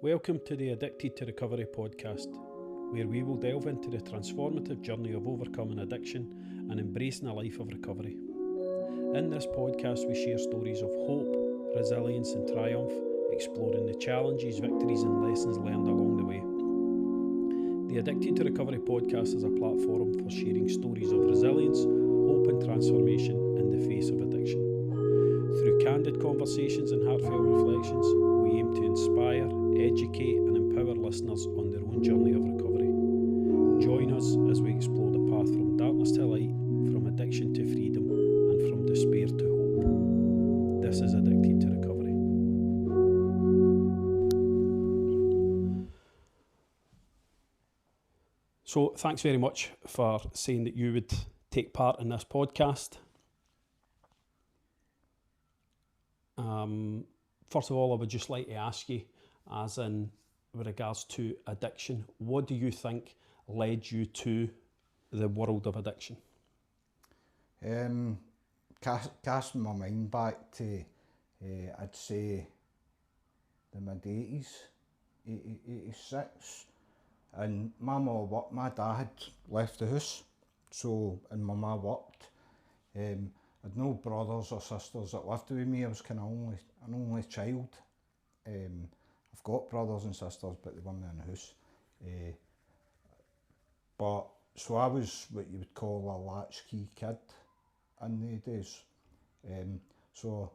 Welcome to the Addicted to Recovery podcast, where we will delve into the transformative journey of overcoming addiction and embracing a life of recovery. In this podcast, we share stories of hope, resilience and triumph, exploring the challenges, victories and lessons learned along the way. The Addicted to Recovery podcast is a platform for sharing stories of resilience, hope and transformation in the face of addiction. Through candid conversations and heartfelt reflections, we aim to inspire, educate and empower listeners on their own journey of recovery. Join us as we explore the path from darkness to light, from addiction to freedom and from despair to hope. This is Addicted to Recovery. So thanks very much for saying that you would take part in this podcast. First of all, I would just like to ask you, as in with regards to addiction, what do you think led you to the world of addiction? Casting my mind back to, I'd say, the mid-80s, 86, and my dad had left the house, so, and my ma worked. I'd no brothers or sisters that lived with me. I was kind of an only child. I've got brothers and sisters, but they weren't in the house. So I was what you would call a latchkey kid in the days. So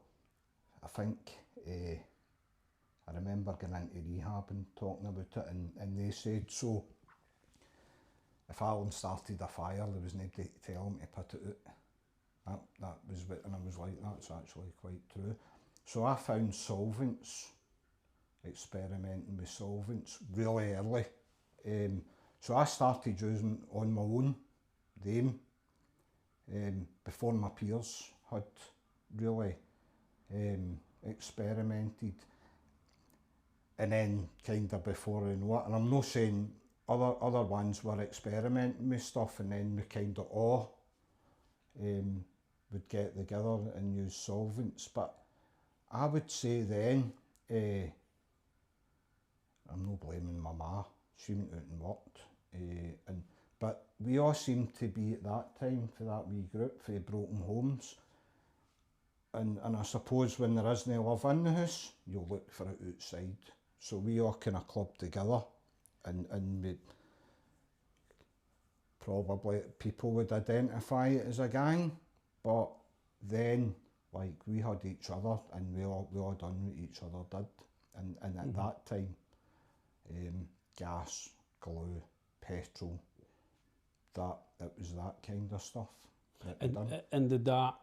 I think I remember going into rehab and talking about it, and they said, so if Alan started a fire, there was nobody to tell him to put it out. That was what, and I was like, that's actually quite true. So I found solvents, experimenting with solvents really early. So I started using on my own them before my peers had really experimented. And then kind of before I know it, and I'm not saying other ones were experimenting with stuff, and then we kind of all would get together and use solvents. But I would say then, I'm not blaming my ma, she went out and worked, but we all seemed to be at that time, for that wee group, for broken homes. And I suppose when there isn't love in the house, you'll look for it outside. So we all kind of clubbed together, and we probably people would identify it as a gang, but then like we had each other, and we all done what each other did, and at that time, gas, glue, petrol, it was that kind of stuff. And did that?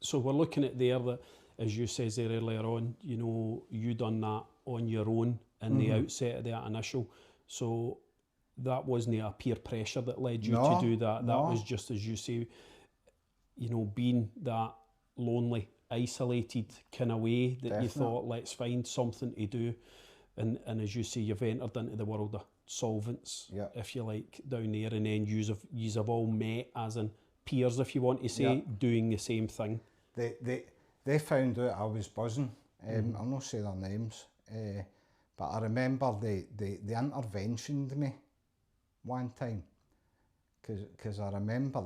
So we're looking at there that, as you said there earlier on, you know, you done that on your own in the outset of that initial. So that wasn't a peer pressure that led you to do that. That was just, as you say, you know, being that lonely, isolated kind of way that you thought, let's find something to do. And as you say, you've entered into the world of solvents, if you like, down there, and then yous have all met as in peers, if you want to say, doing the same thing. They found out I was buzzing. I'll not say their names, but I remember they interventioned me one time, because I remember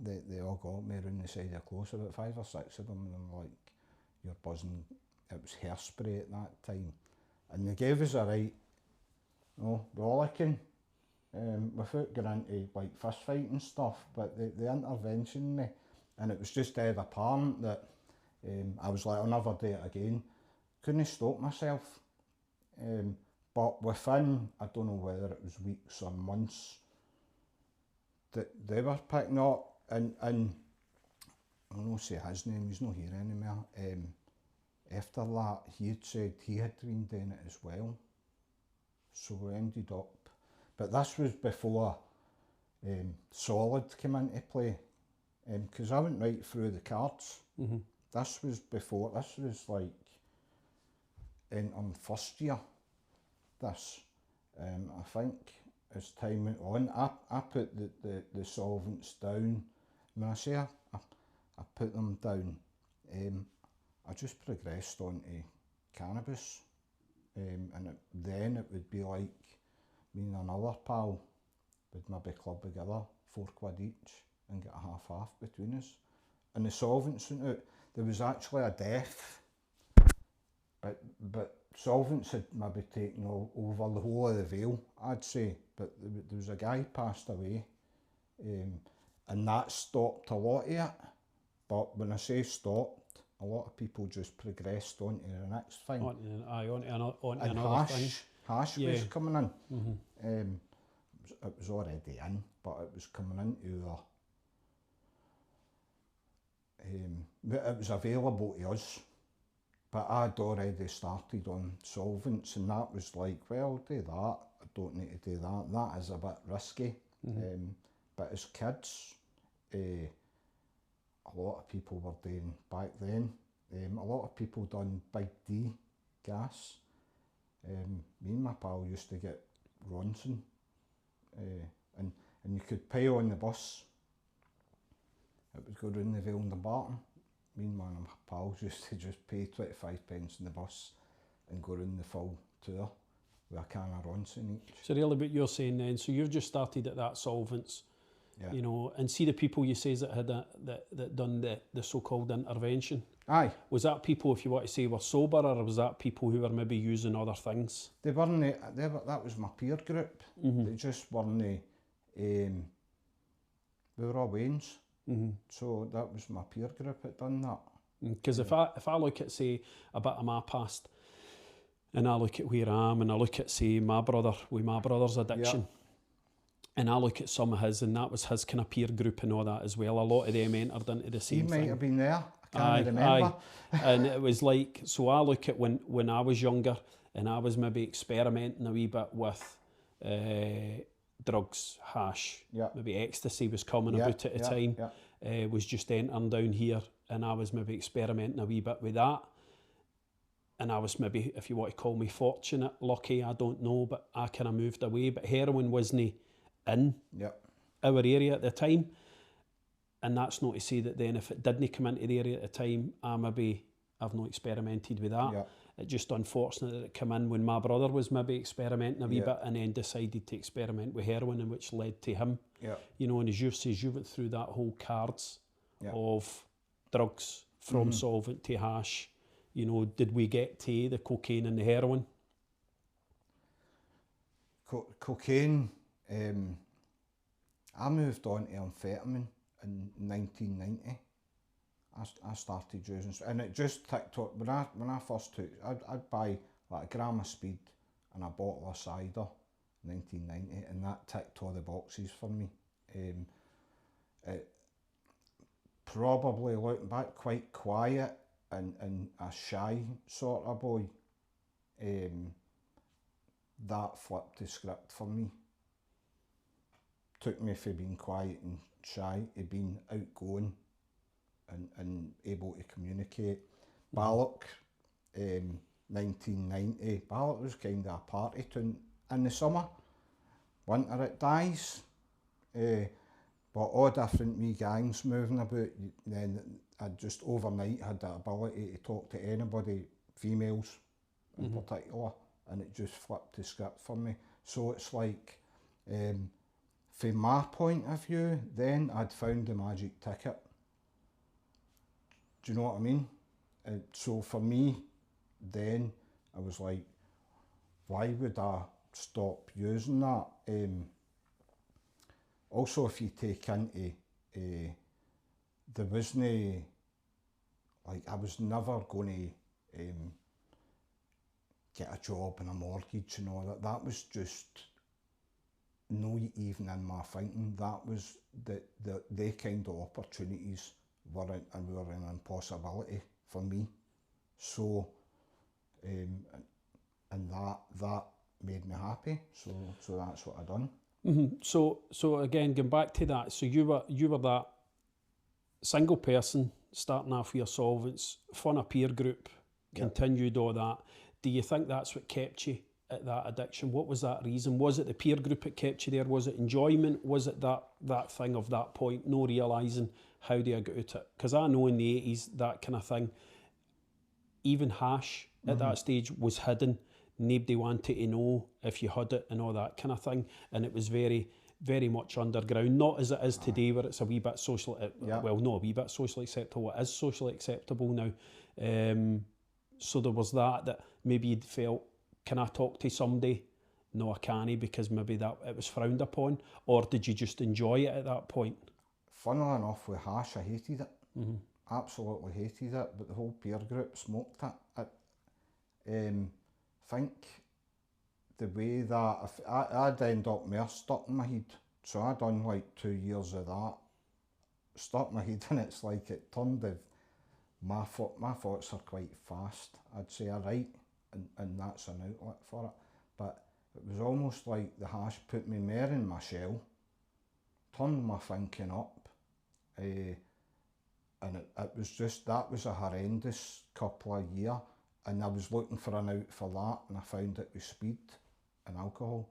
that they all got me around the side of close, about 5 or 6 of them, and I'm like, you're buzzing. It was hairspray at that time, and they gave us a right, rollicking, without going into like fist fight and stuff, but they interventioned me, and it was just dead apparent that I was like, I'll never do it again. Couldn't stop myself. But within, I don't know whether it was weeks or months, that they were picking up, and I'll not say his name, he's not here anymore. After that, he had said he had been doing it as well. So we ended up, but this was before Solid came into play, because I went right through the cards. This was before, this was like on first year, this. I think as time went on, I put the solvents down. When I say I put them down, I just progressed onto cannabis. Then it would be like me and another pal would maybe club together £4 each and get a half between us. And the solvents went out. There was actually a death, but solvents had maybe taken over the whole of the Vale, I'd say. But there was a guy passed away, and that stopped a lot of it. But when I say stopped, a lot of people just progressed on to the next thing. On and another thing. Hash was coming in. Mm-hmm. It was already in, but it was coming into it was available to us. But I'd already started on solvents, and that was like, well, do that. I don't need to do that. That is a bit risky. Mm-hmm. But as kids, a lot of people were doing back then. A lot of people done Big D gas. Me and my pal used to get Ronson, and you could pay on the bus. It would go round the Vale and the Barton. Me and my pals used to just pay 25p in the bus and go round the full tour with a can of Ronson each. So really what you're saying then, so you've just started at that solvents, you know, and see the people you say that had that done the so-called intervention. Aye. Was that people, if you want to say, were sober, or was that people who were maybe using other things? They weren't. That was my peer group. Mm-hmm. They just weren't. We were all Waynes. Mm-hmm. So that was my peer group that done that. Because if I look at, say, a bit of my past, and I look at where I am, and I look at, say, my brother's addiction, and I look at some of his, and that was his kind of peer group and all that as well. A lot of them entered into the same thing. He might have been there. I can't remember. And it was like, so I look at when I was younger, and I was maybe experimenting a wee bit with drugs, hash, maybe ecstasy was coming about at the time, was just entering down here, and I was maybe experimenting a wee bit with that. And I was maybe, if you want to call me fortunate, lucky, I don't know, but I kind of moved away. But heroin wasn't in our area at the time. And that's not to say that then if it didn't come into the area at the time, I've not experimented with that. It's just unfortunate that it came in when my brother was maybe experimenting a wee bit, and then decided to experiment with heroin, and which led to him. You know, and as you say, you went through that whole cards of drugs from solvent to hash. You know, did we get to the cocaine and the heroin? Cocaine, I moved on to amphetamine in 1990. I started using, and it just ticked up. When I first took, I'd buy like a gram of speed and a bottle of cider in 1990, and that ticked all the boxes for me. It probably, looking back, quite quiet and a shy sort of boy. That flipped the script for me. Took me from being quiet and shy to being outgoing and able to communicate. Ballock, 1990. Ballock was kind of a party tune in the summer. Winter it dies. But all different wee gangs moving about. Then I just overnight had the ability to talk to anybody, females in particular, and it just flipped the script for me. So it's like, from my point of view, then I'd found the magic ticket. Do you know what I mean? So for me, then I was like, why would I stop using that? Also, if you take into, there wasn't, like, I was never going to get a job and a mortgage and all that. That was just not even in my thinking. That was the kind of opportunities were an impossibility for me. So, and that made me happy. So that's what I done. So again, going back to that, so you were that single person starting off with your solvents, fun a peer group, continued all that. Do you think that's what kept you at that addiction? What was that reason? Was it the peer group that kept you there? Was it enjoyment? Was it that thing of that point, no realising how do I get out it? Because I know in the 80s, that kind of thing, even hash at that stage was hidden. nobody wanted to know if you had it and all that kind of thing, and it was very, very much underground, not as it is today where it's a wee bit socially, well, not a wee bit socially acceptable, it is socially acceptable now. So there was that maybe you'd felt, can I talk to somebody? No, I can't, because maybe that it was frowned upon, or did you just enjoy it at that point? Funnily enough, with hash, I hated it. Absolutely hated it, but the whole peer group smoked it. Think the way that I'd end up more stuck in my head, so I done like 2 years of that, stuck in my head, and it's like it turned the my thoughts are quite fast. I'd say I write, and that's an outlet for it. But it was almost like the hash put me more in my shell, turned my thinking up, and it was just, that was a horrendous couple of years, and I was looking for an out for that, and I found it with speed and alcohol.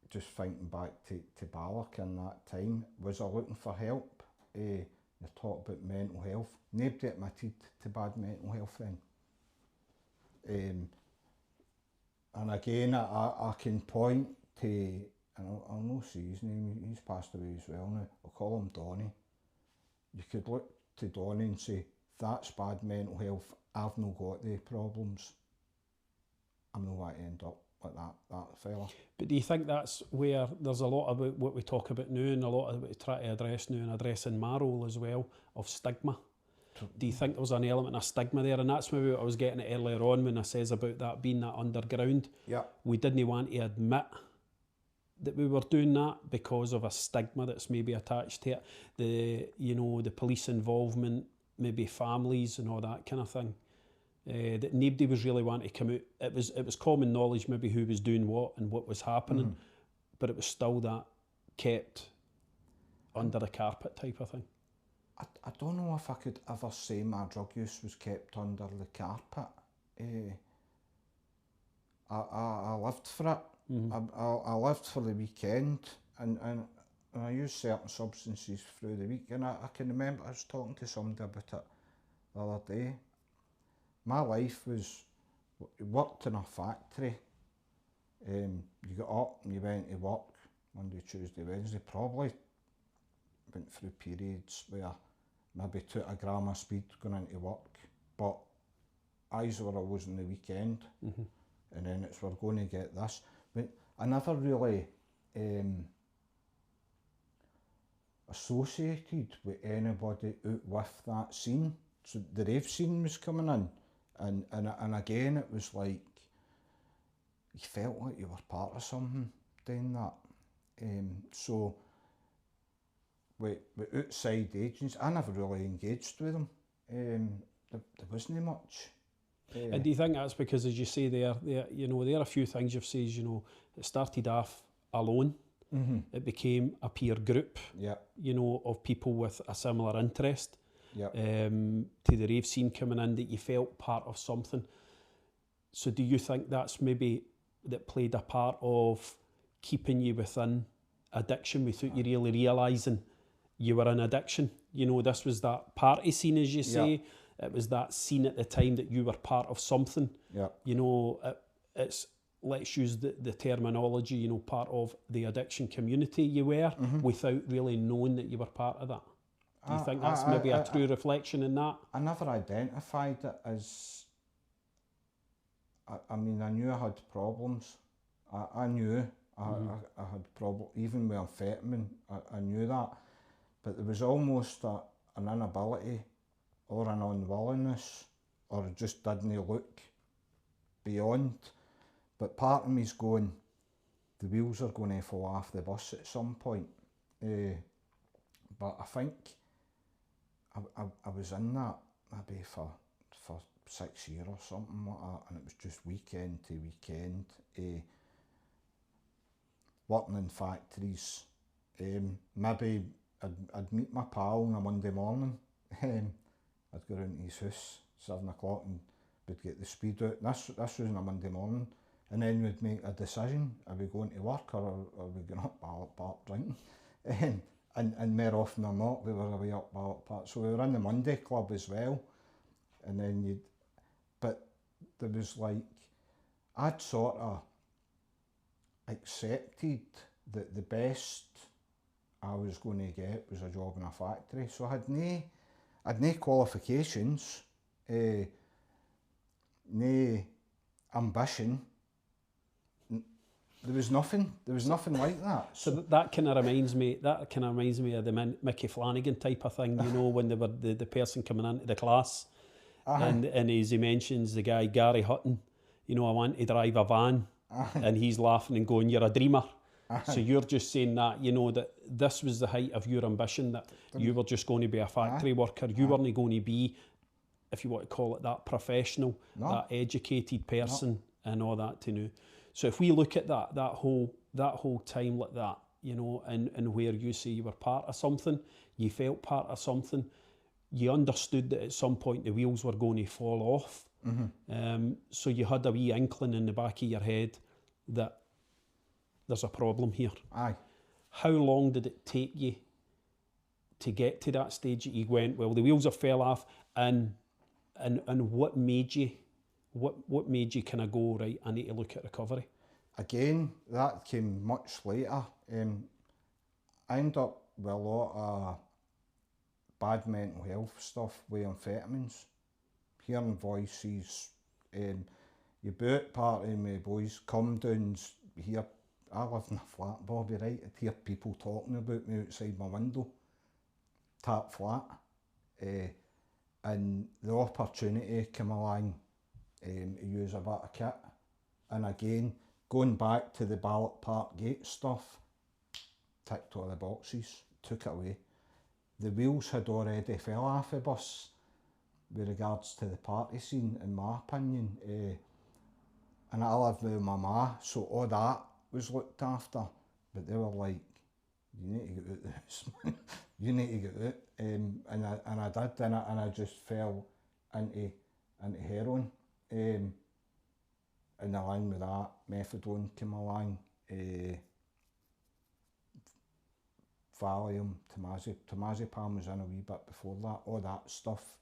Just thinking back to Ballock in that time, was I looking for help? You talk about mental health. Nobody admitted to bad mental health then. And again, I can point to, and I'll not say his name, he's passed away as well now, I'll call him Donnie. You could look to Donnie and say, that's bad mental health, I've not got the problems. I'm not going to end up like that fella. But do you think that's where there's a lot about what we talk about now, and a lot of what we try to address now, and addressing my role as well, of stigma? Do you think there was an element of stigma there? And that's maybe what I was getting at earlier on when I says about that being that underground. Yeah. We didn't want to admit that we were doing that because of a stigma that's maybe attached to it. The police involvement, maybe families and all that kind of thing. That nobody was really wanting to come out. It was common knowledge maybe who was doing what and what was happening, but it was still that kept under the carpet type of thing. I don't know if I could ever say my drug use was kept under the carpet. I lived for it. I lived for the weekend, and I used certain substances through the week. And I can remember I was talking to somebody about it the other day. My life was, you worked in a factory. You got up and you went to work Monday, Tuesday, Wednesday. Probably went through periods where maybe 2 gram of speed going into work, but eyes were always on the weekend, and then it's, we're going to get this. But I never really associated with anybody out with that scene. So the rave scene was coming in, and again it was like you felt like you were part of something doing that. So with outside agents, I never really engaged with them. There wasn't much. And do you think that's because, as you say there are a few things you've said, it started off alone, it became a peer group, of people with a similar interest, to the rave scene coming in, that you felt part of something. So do you think that's maybe that played a part of keeping you within addiction without you really realising you were in addiction? This was that party scene, as you say. It was that scene at the time that you were part of something. It's, let's use the terminology, part of the addiction community you were, without really knowing that you were part of that. Do you think that's maybe a true reflection in that? I never identified it as, I mean, I knew I had problems. I knew I had problems, even with amphetamine, I knew that. But there was almost an inability or an unwillingness, or it just didn't look beyond. But part of me's going, the wheels are going to fall off the bus at some point. But I think I was in that maybe for 6 years or something like that, and it was just weekend to weekend, working in factories. Maybe I'd meet my pal on a Monday morning. I'd go round to his house, 7 o'clock, and we'd get the speed out. This was on a Monday morning, and then we'd make a decision: are we going to work, or are we going up Ballot Park drinking? And more often than not, we were away up Ballot Park. So we were in the Monday club as well, and then but there was like, I'd sort of accepted that the best I was going to get was a job in a factory. So I had no qualifications, no ambition. There was nothing like that. So that kind of reminds me of the Mickey Flanagan type of thing, you know, when they were the person coming into the class, and as he mentions the guy Gary Hutton, you know, I want to drive a van, and he's laughing and going, "You're a dreamer." So you're just saying that, you know, that this was the height of your ambition, that you were just going to be a factory worker. You weren't going to be, if you want to call it that, professional, that educated person, and all that to know. So if we look at that whole time like that, you know, and where you say you were part of something, you felt part of something, you understood that at some point the wheels were going to fall off. So you had a wee inkling in the back of your head that there's a problem here. Aye. How long did it take you to get to that stage that you went, well, the wheels have fell off, and what made you kind of go, right, I need to look at recovery? Again, that came much later. I ended up with a lot of bad mental health stuff with amphetamines, hearing voices, you boot party with my boys, come downs, hear, I lived in a flat, Bobby, right? I'd hear people talking about me outside my window, tap flat, and the opportunity came along to use a bit of kit. And again, going back to the Ballot Park Gate stuff, ticked all the boxes, took it away. The wheels had already fell off the bus with regards to the party scene, in my opinion. And I lived with my ma, so all that was looked after. But they were like, you need to get out of the house, you need to get out. And I did, and I just fell into heroin. And along with that, methadone came along, Valium, Temazepam was in a wee bit before that, all that stuff.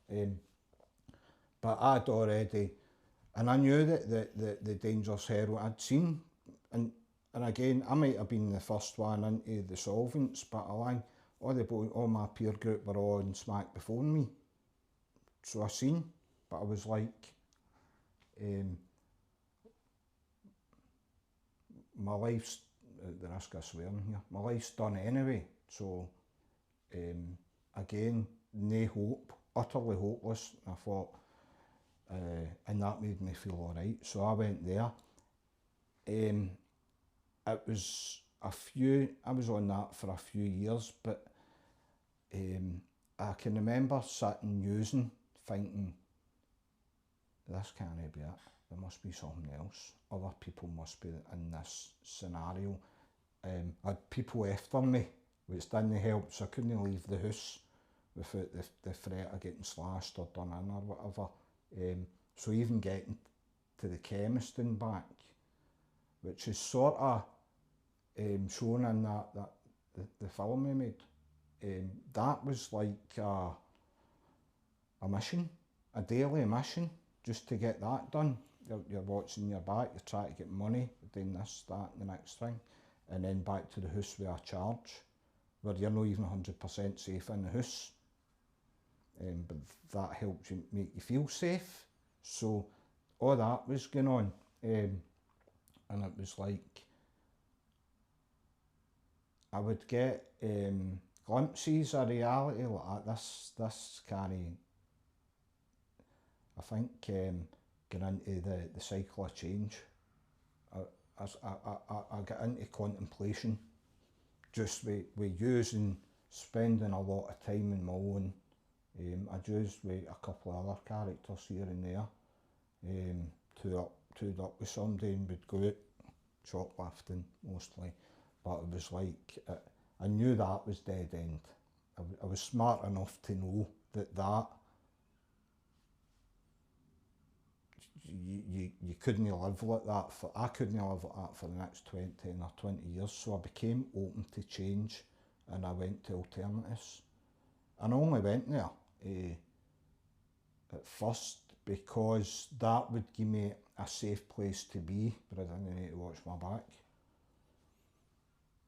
But I'd already, and I knew that the dangerous heroin I'd seen, and again, I might have been the first one into the solvents, but along, all my peer group were all on smack before me. So I seen, but I was like, my life's, at the risk of swearing here, my life's done anyway. So again, no hope, utterly hopeless. I thought, and that made me feel alright. So I went there. It was I was on that for a few years, but I can remember sitting using, thinking, this can't be it. There must be something else. Other people must be in this scenario. I had people after me, which didn't help, so I couldn't leave the house without the threat of getting slashed or done in or whatever. So even getting to the chemist and back, which is sort of shown in the film we made, that was like a mission, a daily mission, just to get that done. You're watching your back, you're trying to get money, doing this, that, and the next thing, and then back to the house with a charge, where you're not even 100% safe in the house. But that helps you, make you feel safe. So all that was going on, and it was like, I would get glimpses of reality like this can't, I think, get into the cycle of change. I get into contemplation, just with using, spending a lot of time on my own. I'd used with a couple of other characters here and there, twoed up with somebody, and would go out shoplifting mostly. But it was like, I knew that was dead end. I was smart enough to know that you couldn't live like that. I couldn't live like that for the next 10 or 20 years. So I became open to change, and I went to alternatives. And I only went there at first because that would give me a safe place to be, but I didn't need to watch my back.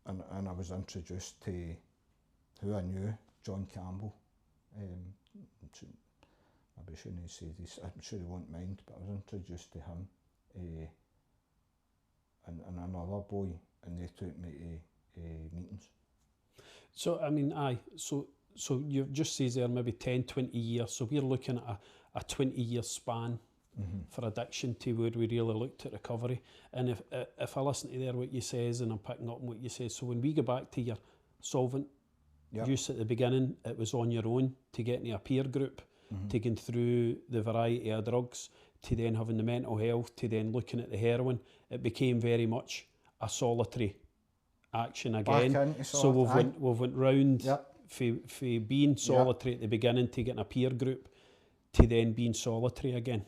And I was introduced to who I knew, John Campbell. Maybe shouldn't say this, I'm sure he won't mind, but I was introduced to him and another boy, and they took me to meetings. So, I mean, so you've just says there maybe 10, 20 years, so we're looking at a 20-year span for addiction to where we really looked at recovery. And if I listen to there what you says, and I'm picking up on what you say, so when we go back to your solvent use at the beginning, it was on your own, to get into a peer group, to going through the variety of drugs, to then having the mental health, to then looking at the heroin. It became very much a solitary action again. So we've went round for being solitary at the beginning, to getting a peer group, to then being solitary again.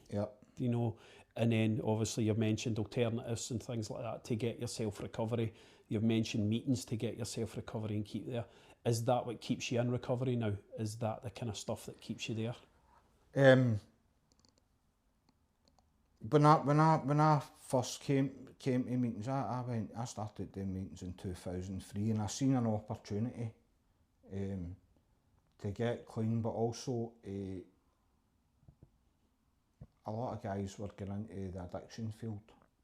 You know, and then obviously you've mentioned alternatives and things like that to get yourself recovery. You've mentioned meetings to get yourself recovery and keep there. Is that what keeps you in recovery now? Is that the kind of stuff that keeps you there? When I first came to meetings, I started doing meetings in 2003, and I seen an opportunity to get clean, but also a lot of guys were getting into the addiction field,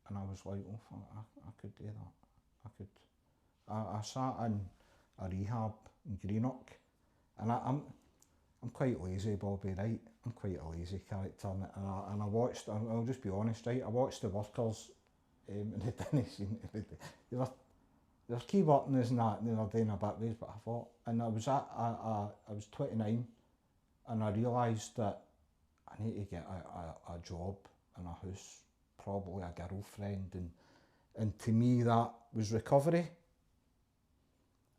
and I was like, oh, I could do that. I sat in a rehab in Greenock, and I'm quite lazy, Bobby, right? I'm quite a lazy character, and I watched, I'll just be honest, right? I watched the workers, and they didn't seem to be, they were key workers and that, and they were doing a bit ways, but I thought, and I was 29, and I realised that I need to get a job and a house, probably a girlfriend, and to me that was recovery.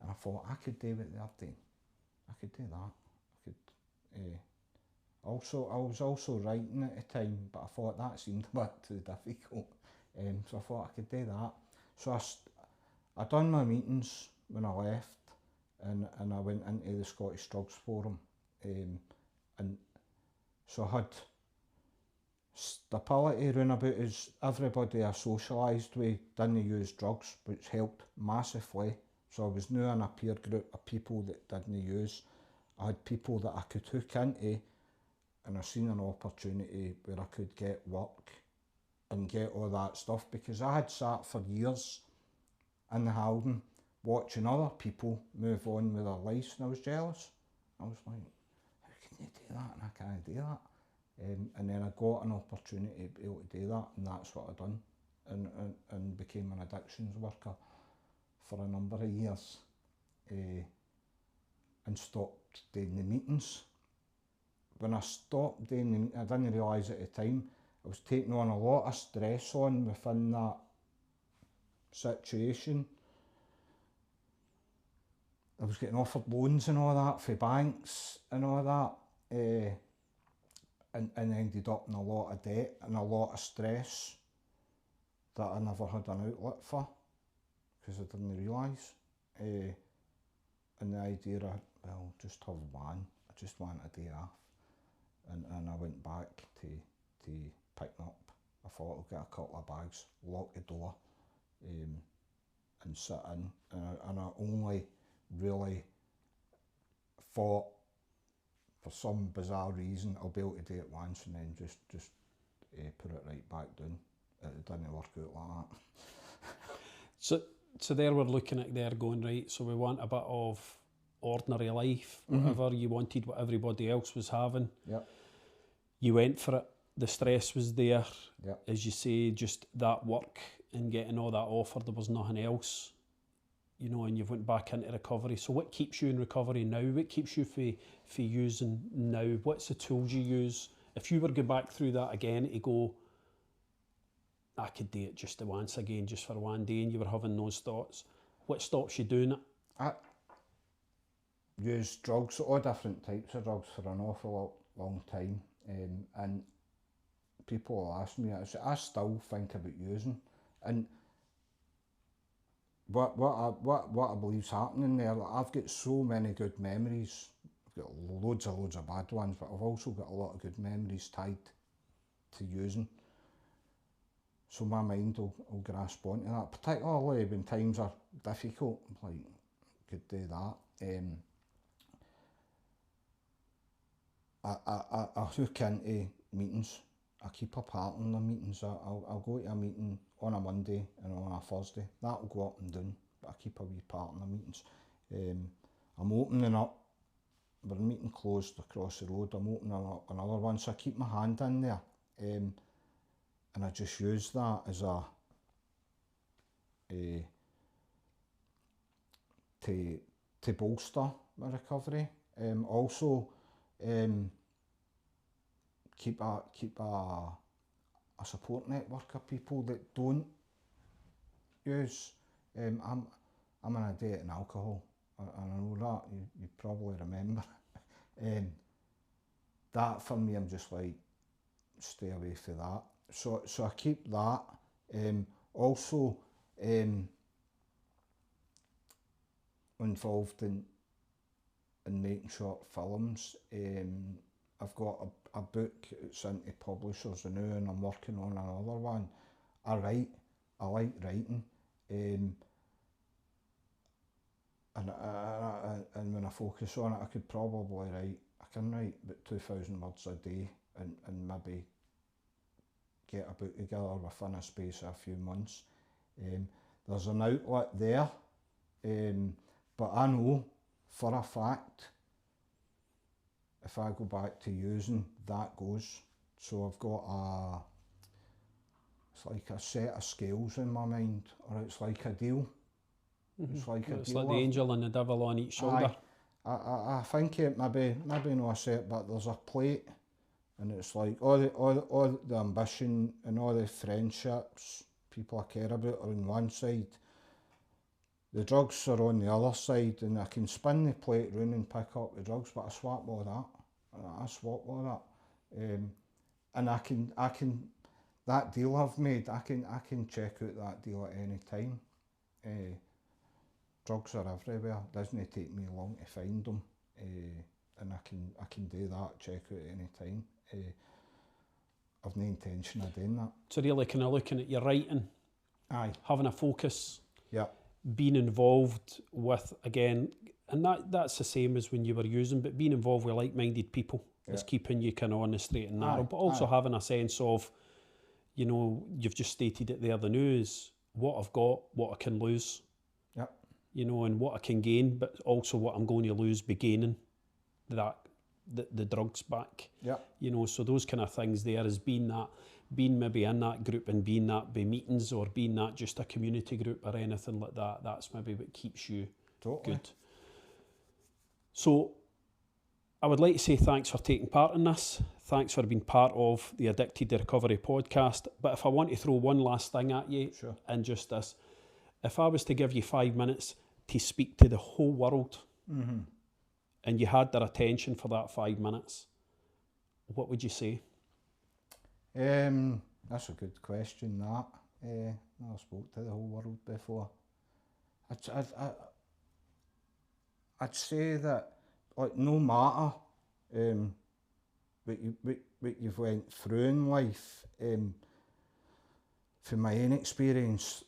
And I thought, I could do what they're doing. I could do that. I was also writing at the time, but I thought that seemed a bit too difficult. So I thought I could do that. So I done my meetings when I left, and I went into the Scottish Drugs Forum. And so I had stability round about us. Everybody I socialised with didn't use drugs, which helped massively. So I was now in a peer group of people that didn't use. I had people that I could hook into, and I seen an opportunity where I could get work and get all that stuff, because I had sat for years in the Halden watching other people move on with their lives, and I was jealous. I was like, how can you do that and I can't do that? And then I got an opportunity to be able to do that, and that's what I done, and became an addictions worker for a number of years, and stopped doing the meetings. When I stopped doing the meetings, I didn't realise at the time, I was taking on a lot of stress on within that situation. I was getting offered loans and all that for banks and all that, and ended up in a lot of debt and a lot of stress that I never had an outlet for, because I didn't realise. And the idea of, well, just have one, I just want a day off. And I went back to picking up. I thought I'll get a couple of bags, lock the door, and sit in. And I only really thought, for some bizarre reason, I'll be able to do it once and then just put it right back down. It didn't work out like that. So there we're looking at there going, right, so we want a bit of ordinary life, whatever you wanted, what everybody else was having. You went for it, the stress was there, as you say, just that work and getting all that offered, there was nothing else, you know, and you've went back into recovery. So what keeps you in recovery now? What keeps you for using now? What's the tools you use? If you were to go back through that again to go, I could do it just once again, just for one day, and you were having those thoughts, what stops you doing it? I used drugs, all different types of drugs, for an awful long time, and people will ask me, I still think about using, and what I believe's happening there, like, I've got so many good memories. I've got loads of bad ones, but I've also got a lot of good memories tied using. So my mind will grasp onto that, particularly when times are difficult, like, could do that. I hook into meetings. I keep a pattern in the meetings. I'll go to a meeting on a Monday and on a Thursday. That'll go up and down, but I keep a wee pattern in the meetings. I'm opening up, we're meeting closed across the road, I'm opening up another one, so I keep my hand in there. And I just use that as to bolster my recovery. Also, keep a support network of people that don't use. I'm an addict in alcohol, and I know that you probably remember. That for me, I'm just like, stay away from that. So I keep that. Also, involved in making short films. I've got a book, it's into publishers now, and I'm working on another one. I write, I like writing, and when I focus on it, I could probably can write about 2,000 words a day, and maybe get a book together within a space of a few months. There's an outlet there, but I know for a fact, if I go back to using, that goes. So I've got it's like a set of scales in my mind, or it's like a deal. It's like the angel and the devil on each shoulder. I think it maybe not a set, but there's a plate, and it's like all the ambition and all the friendships people I care about are on one side. The drugs are on the other side, and I can spin the plate round and pick up the drugs, but I swap all that. I swap all that, and I can that deal I've made. I can check out that deal at any time. Drugs are everywhere. It doesn't take me long to find them, and I can do that. Check out at any time. I've no intention of doing that. So really, kind of looking at your writing, having a focus, being involved with, again, and that's the same as when you were using, but being involved with like-minded people is keeping you kind of on the straight and narrow, but also having a sense of, you know, you've just stated it there, the news, what I've got, what I can lose, you know, and what I can gain, but also what I'm going to lose by gaining the drugs back. You know, so those kind of things there is being maybe in that group and being that by meetings or being that just a community group or anything like that. That's maybe what keeps you good. So I would like to say thanks for taking part in this. Thanks for being part of the Addicted to Recovery podcast. But if I want to throw one last thing at you, and just this, if I was to give you 5 minutes to speak to the whole world, and you had their attention for that 5 minutes, what would you say? That's a good question, that. Never spoke to the whole world before. I'd say that, like, no matter what you've went through in life, from my own experience,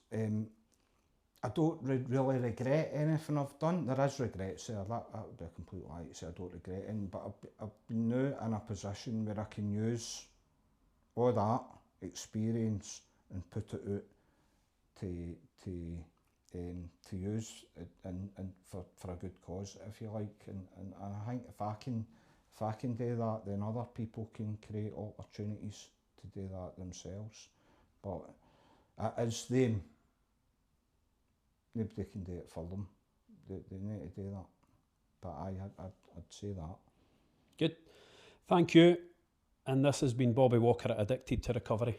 I don't really regret anything I've done. There is regrets there, that would be a complete lie to say I don't regret anything, but I've been now in a position where I can use all that experience and put it out to use it and for a good cause, if you like, and I think if I can do that, then other people can create opportunities to do that themselves. But it is them. Nobody can do it for them. They need to do that. But I'd say that. Good. Thank you. And this has been Bobby Walker at Addicted to Recovery.